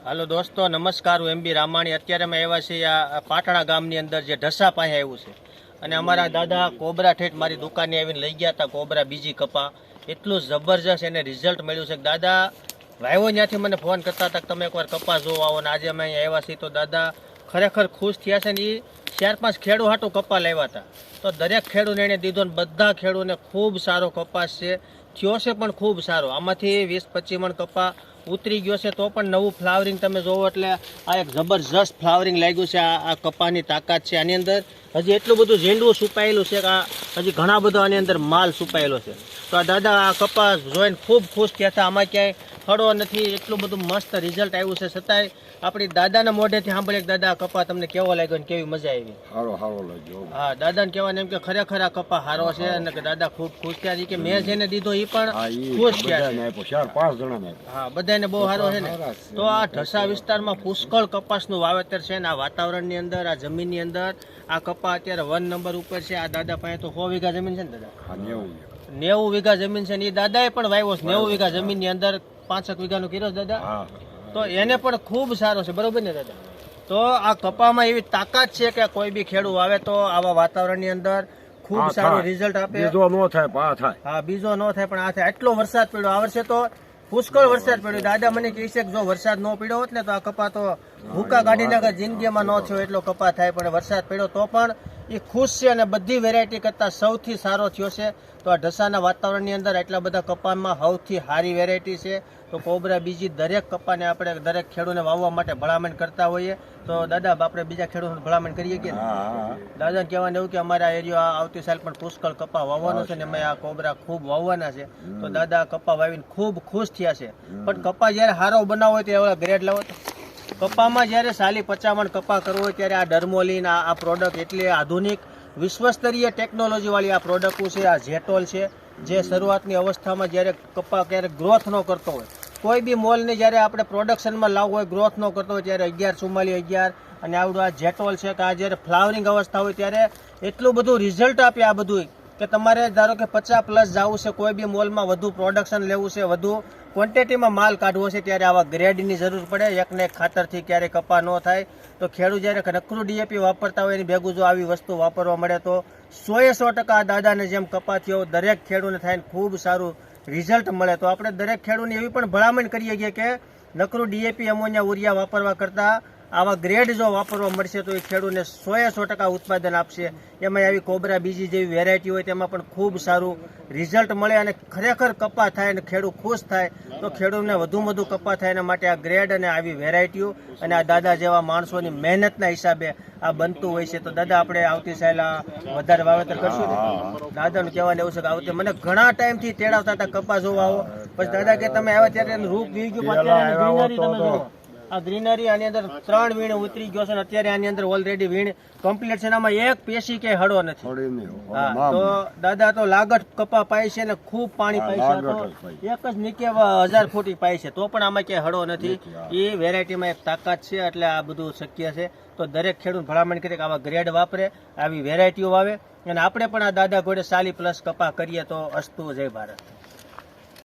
હાલો દોસ્તો, નમસ્કાર. હું એમબી રામાણી. અત્યારે અમે આવ્યા છીએ આ પાટણા ગામની અંદર જે ઢસા પાસે આવ્યું છે. અને અમારા દાદા કોબરા ઠેઠ મારી દુકાને આવીને લઈ ગયા હતા કોબરા બીજી કપા. એટલું જબરજસ્ત એને રિઝલ્ટ મળ્યું છે. દાદા વાવ્યો ત્યાંથી મને ફોન કરતા હતા કે તમે એકવાર કપા જોવા આવો. ને આજે અમે અહીંયા આવ્યા છીએ તો દાદા ખરેખર ખુશ થયા છે. ને એ 4-5 ખેડૂ હાટું કપા લાવ્યા હતા. તો દરેક ખેડૂને એને દીધો ને બધા ખેડૂને ખૂબ સારો કપાસ છે, થયો છે પણ ખૂબ સારો. આમાંથી 20-25 મણ કપા ઉતરી ગયો છે. તો પણ નવું ફ્લાવરિંગ તમે જોવો એટલે આ એક જબરજસ્ત ફ્લાવરિંગ લાગ્યું છે. આ કપાની તાકાત છે. આની અંદર હજી એટલું બધું ઝીંડવું સુપાયેલું છે કે હજી ઘણા બધો આની અંદર માલ સુપાયેલો છે. તો આ દાદા આ કપાસ જોઈને ખૂબ ખુશ થયા હતા. આમાં ક્યાંય ખડો નથી, એટલું બધું મસ્ત રિઝલ્ટ આવ્યું છે. છતાંય આપણી દાદાના મોઢેથી સાંભળીએ કે દાદા આ કપા તમને કેવો લાગ્યો ને કેવી મજા આવી? સારો લાગ્યો. હા, દાદાને કહેવાને એમ કે ખરેખર આ કપા સારો છે અને કે દાદા ખૂબ ખુશ થયા છે. કે મેં જેને દીધો એ પણ ખુશ થયા છે. 4-5 જણા. હા, બધાને બહુ સારો છે ને. તો આ ઢસા વિસ્તારમાં પુષ્કળ કપાસનું વાવેતર છે ને આ વાતાવરણની અંદર, આ જમીનની અંદર આ કપા અત્યારે 1 નંબર ઉપર છે. આ દાદા પાસે તો 100 વીઘા જમીન છે ને દાદા? 90 વીઘા જમીન છે ને એ દાદાએ પણ વાવ્યો છે. 90 વીઘા જમીનની અંદર 5 વીઘાનો કર્યો દાદા. તો એને પણ ખૂબ સારો છે, બરોબર ને દાદા? તો આ કપામાં એવી તાકાત છે કે કોઈ બી ખેડૂત આવે તો આવા વાતાવરણની અંદર ખૂબ સારું રિઝલ્ટ આપે. બીજો નો થાય પા થાય. હા, બીજો ન થાય પણ આ થાય. એટલો વરસાદ પડ્યો આ વર્ષે, તો પુષ્કળ વરસાદ પડ્યો. દાદા મને કહે છે કે જો વરસાદ ન પડ્યો હોત ને તો આ કપા તો ભૂકા કાઢી નાખે, જિંદગીમાં ન થયો એટલો કપા થાય. પણ વરસાદ પડ્યો તો પણ એ ખુશ છે અને બધી વેરાયટી કરતાં સૌથી સારો થયો છે. તો આ ઢસાના વાતાવરણની અંદર એટલા બધા કપામાં સૌથી સારી વેરાયટી છે. તો કોબરા બીજી દરેક કપાને આપણે દરેક ખેડૂતને વાવવા માટે ભલામણ કરતા હોઈએ. તો દાદા આપણે બીજા ખેડૂતોને ભલામણ કરીએ કે દાદાને કહેવાનું એવું કે અમારા એરિયા આવતી સાલ પણ પુષ્કળ કપા વાવવાનો છે ને અમે આ કોબરા ખૂબ વાવવાના છે. તો દાદા કપા વાવીને ખૂબ ખુશ થયા છે. પણ કપા જ્યારે સારો બનાવો હોય તો એવા ગ્રેડ લાવો. કપામાં જ્યારે 50 મણ કપા કરવો હોય ત્યારે આ ડર્મોલિન આ પ્રોડક્ટ એટલી આધુનિક વિશ્વસ્તરીય ટેકનોલોજી વાળી આ પ્રોડક્ટ છે. આ જેટોલ છે, જે શરૂઆતની અવસ્થામાં જ્યારે કપા ક્યારેક ગ્રોથ ન કરતો હોય, કોઈ બી મોલને જ્યારે આપણે પ્રોડક્શનમાં લાવવું હોય, ગ્રોથ ન કરતો હોય ત્યારે 11-44-11 અને આવડું આ જેટોલ છે કે આ જ્યારે ફ્લાવરિંગ અવસ્થા હોય ત્યારે એટલું બધું રિઝલ્ટ આપે આ બધું કે તમારે ધારો કે 50+ જવું છે, કોઈ બી મોલમાં વધુ પ્રોડક્શન લેવું છે, વધુ ક્વોન્ટિટીમાં માલ કાઢવો છે ત્યારે આવા ગ્રેડની જરૂર પડે. એકને એક ખાતરથી ક્યારેય કપા ન થાય. તો ખેડૂત જ્યારે નકરું ડીએપી વાપરતા હોય એની ભેગું જો આવી વસ્તુ વાપરવા મળે તો 100% દાદાને જેમ કપા થયો દરેક ખેડૂતને થાય ખૂબ સારું રિઝલ્ટ મળે. તો આપણે દરેક ખેડૂતને એવી પણ ભલામણ કરીએ છીએ કે નકરું ડીએપી, અમોનિયા, ઉરિયા વાપરવા કરતાં આવા ગ્રેડ જો વાપરવા મળશે તો એ ખેડૂતને 100% ઉત્પાદન આપશે. એમાં આવી કોબરા બીજી જેવી વેરાયટી હોય તેમાં પણ ખૂબ સારું રિઝલ્ટ મળે અને ખરેખર કપા થાય અને ખેડૂત ખુશ થાય. તો ખેડૂતને વધુમાં વધુ કપા થાય એના માટે આ ગ્રેડ અને આવી વેરાયટીઓ અને આ દાદા જેવા માણસોની મહેનતના હિસાબે આ બનતું હોય છે. તો દાદા આપણે આવતી સાલ વધારે વાવેતર કરશું ને? દાદાનું કહેવાનું એવું છે કે આવતી મને ઘણા ટાઈમથી તેડાવતા હતા કપા જોવા આવો. પછી દાદા કે તમે આવ્યા ત્યારે રૂપ વી ગયું. આ ગ્રીનરી આની અંદર 3 વીણ ઉતરી ગયો છે અને અત્યારે આની અંદર ઓલરેડી વીણ કમ્પ્લીટ છે. આમાં એક પેશી કે હળો નથી. હા, તો દાદા તો લાગત કપા પાય છે ને ખૂબ પાણી પાય છે. તો એક જ નીચે 1000 ફૂટી પાય છે તો પણ આમાં ક્યાંય હળો નથી. એ વેરાયટીમાં એક તાકાત છે એટલે આ બધું શક્ય છે. તો દરેક ખેડૂત ભલામણ કરે કે આવા ગ્રેડ વાપરે, આવી વેરાયટીઓ વાવે અને આપણે પણ આ દાદા ઘોડે 40+ કપા કરીએ તો અસ્તુ. જય ભારત.